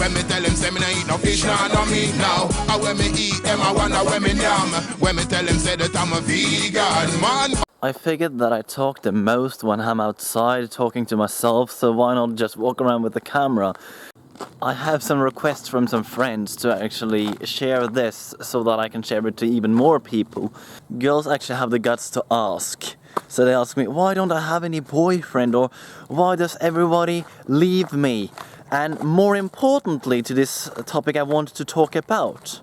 When me tell them say me no eat no fish, no meat now. And when me eat them, I wonder when me yam. When me tell them say that I'm a vegan, man. I figured that I talk the most when I'm outside talking to myself, so why not just walk around with the camera? I have some requests from some friends to actually share this so that I can share it to even more people. Girls actually have the guts to ask. So they ask me, why don't I have any boyfriend, or why does everybody leave me? And more importantly to this topic I wanted to talk about,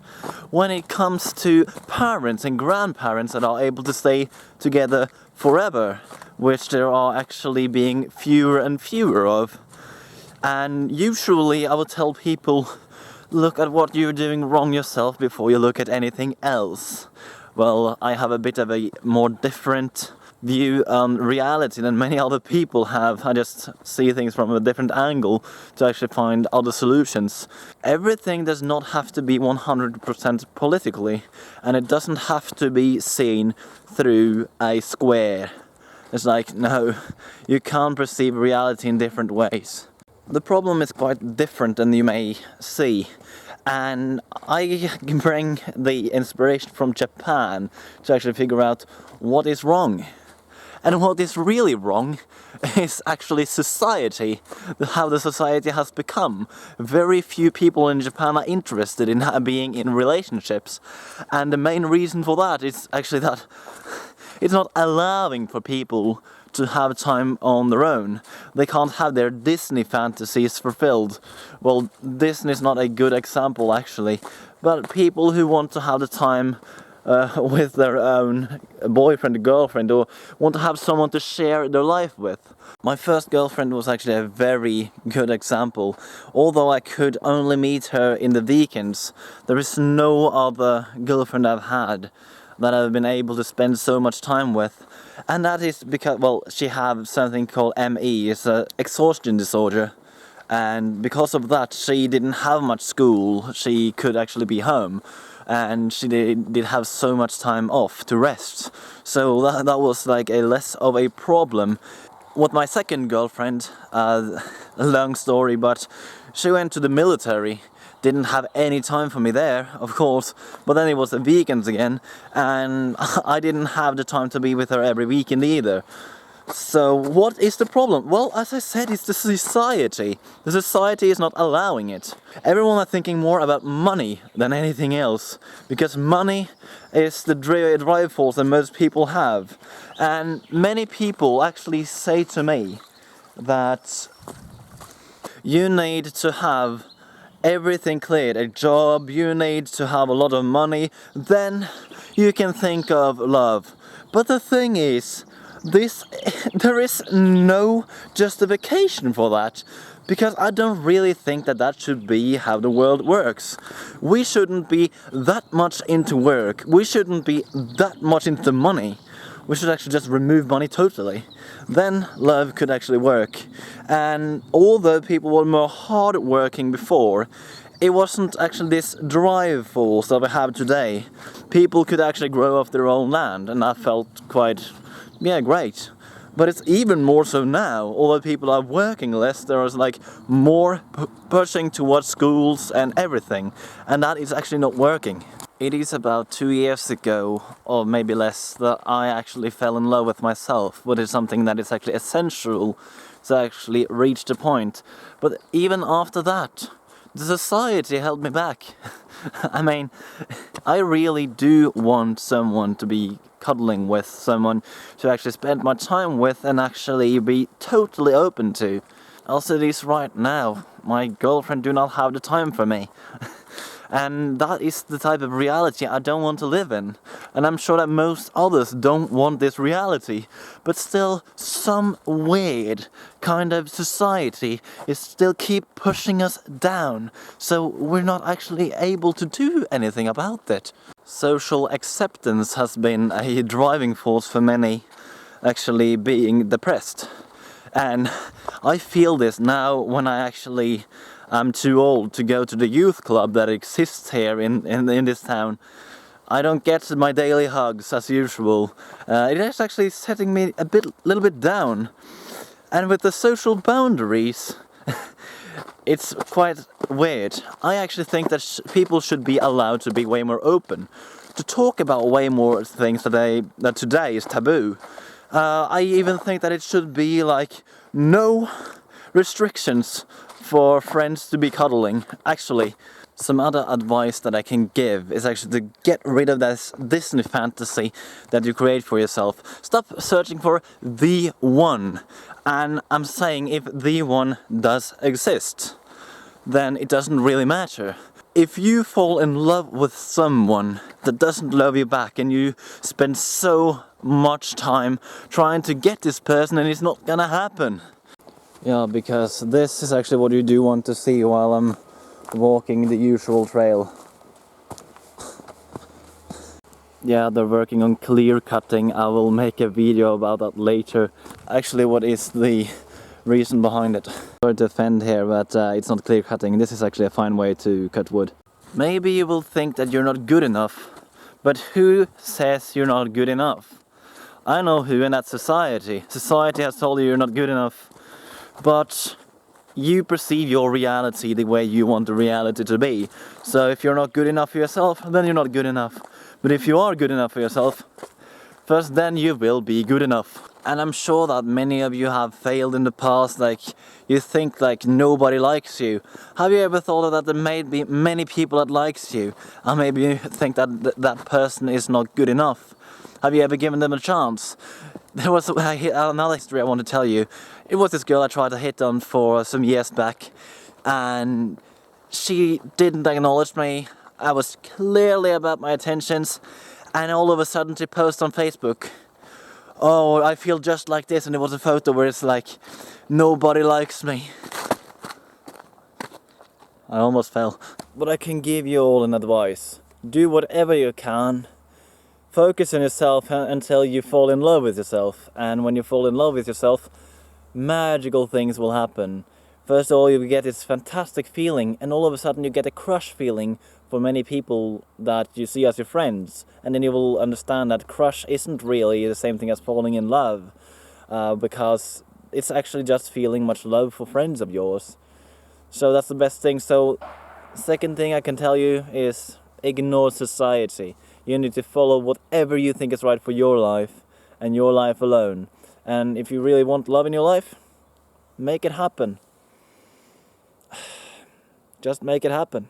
when it comes to parents and grandparents that are able to stay together forever, which there are actually being fewer and fewer of. And usually I would tell people, look at what you're doing wrong yourself before you look at anything else. Well, I have a bit of a more different view on reality than many other people have. I just see things from a different angle to actually find other solutions. Everything does not have to be 100% politically, and it doesn't have to be seen through a square. It's like, no, you can't perceive reality in different ways. The problem is quite different than you may see. And I bring the inspiration from Japan to actually figure out what is wrong. And what is really wrong is actually society, how the society has become. Very few people in Japan are interested in being in relationships. And the main reason for that is actually that it's not allowing for people to have time on their own. They can't have their Disney fantasies fulfilled. Well, Disney is not a good example actually, but people who want to have the time with their own boyfriend, girlfriend, or want to have someone to share their life with. My first girlfriend was actually a very good example. Although I could only meet her in the weekends, there is no other girlfriend I've had that I've been able to spend so much time with. And that is because, well, she has something called ME, it's an exhaustion disorder. And because of that, she didn't have much school, she could actually be home. And she did have so much time off to rest. So that was like a less of a problem. With my second girlfriend, a long story, but she went to the military. Didn't have any time for me there, of course, but then it was the weekends again, and I didn't have the time to be with her every weekend either. So what is the problem? Well, as I said, it's the society. The society is not allowing it. Everyone are thinking more about money than anything else, because money is the drive force that most people have. And many people actually say to me that you need to have everything cleared, a job, you need to have a lot of money, then you can think of love. But the thing is, there is no justification for that, because I don't really think that that should be how the world works. We shouldn't be that much into work, we shouldn't be that much into money. We should actually just remove money totally. Then love could actually work. And although people were more hard-working before, it wasn't actually this drive force that we have today. People could actually grow off their own land, and that felt quite, great. But it's even more so now. Although people are working less, there is like more pushing towards schools and everything. And that is actually not working. It is about 2 years ago, or maybe less, that I actually fell in love with myself, which is something that is actually essential to actually reach the point. But even after that, the society held me back. I mean, I really do want someone to be cuddling with, someone to actually spend my time with and actually be totally open to. Also, this right now, my girlfriend do not have the time for me. And that is the type of reality I don't want to live in. And I'm sure that most others don't want this reality. But still, some weird kind of society is still keep pushing us down. So we're not actually able to do anything about it. Social acceptance has been a driving force for many actually being depressed. And I feel this now when I'm too old to go to the youth club that exists here in this town. I don't get my daily hugs as usual. It is actually setting me little bit down. And with the social boundaries, It's quite weird. I actually think that people should be allowed to be way more open, to talk about way more things that today is taboo. I even think that it should be like no restrictions for friends to be cuddling. Actually, some other advice that I can give is actually to get rid of this Disney fantasy that you create for yourself. Stop searching for the one. And I'm saying if the one does exist, then it doesn't really matter. If you fall in love with someone that doesn't love you back and you spend so much time trying to get this person and it's not gonna happen. Yeah, because this is actually what you do want to see while I'm walking the usual trail. Yeah, they're working on clear cutting. I will make a video about that later. Actually, what is the reason behind it? Sorry to offend here, but it's not clear cutting. This is actually a fine way to cut wood. Maybe you will think that you're not good enough, but who says you're not good enough? I know who, and that's society. Society has told you you're not good enough, but you perceive your reality the way you want the reality to be. So if you're not good enough for yourself, then you're not good enough. But if you are good enough for yourself, first then you will be good enough. And I'm sure that many of you have failed in the past, like you think like nobody likes you. Have you ever thought that there may be many people that likes you, and maybe you think that that person is not good enough? Have you ever given them a chance? There was another history I want to tell you. It was this girl I tried to hit on for some years back, and she didn't acknowledge me. I was clearly about my attentions, and all of a sudden she posted on Facebook, "Oh, I feel just like this," and it was a photo where it's like, "Nobody likes me." I almost fell. But I can give you all an advice. Do whatever you can. Focus on yourself until you fall in love with yourself. And when you fall in love with yourself, magical things will happen. First of all, you get this fantastic feeling, and all of a sudden you get a crush feeling for many people that you see as your friends. And then you will understand that crush isn't really the same thing as falling in love, because it's actually just feeling much love for friends of yours. So that's the best thing. So second thing I can tell you is ignore society. You need to follow whatever you think is right for your life, and your life alone. And if you really want love in your life, make it happen. Just make it happen.